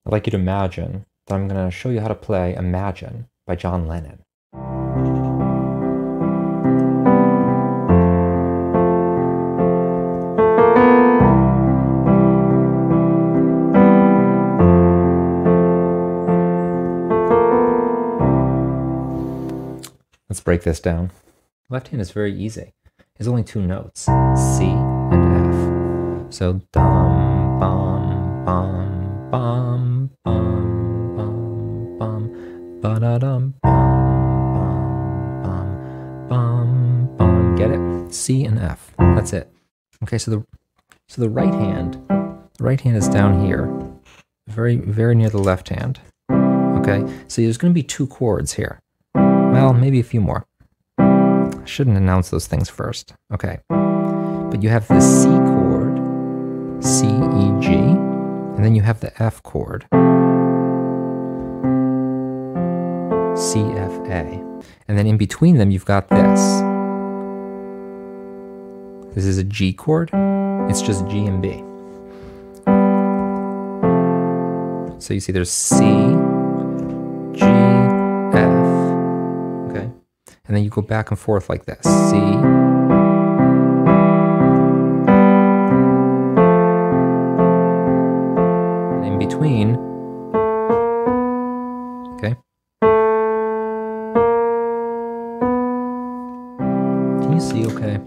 I'd like you to imagine that I'm going to show you how to play Imagine by John Lennon. Let's break this down. Left hand is very easy. It's only two notes, C and F. So dum, bum, bum, bum, bum, bum, bum, ba-da-dum, bum, bum, bum, bum. Get it? C and F. That's it. Okay, so the right hand is down here, very, very near the left hand. Okay, so there's going to be two chords here. Well, maybe a few more. I shouldn't announce those things first. Okay. But you have the C chord, C, E, G, and then you have the F chord, C, F, A. And then in between them, you've got this. This is a G chord. It's just G and B. So you see there's C, G, F. Okay, and then you go back and forth like this. C, and in between, okay. Can you see okay?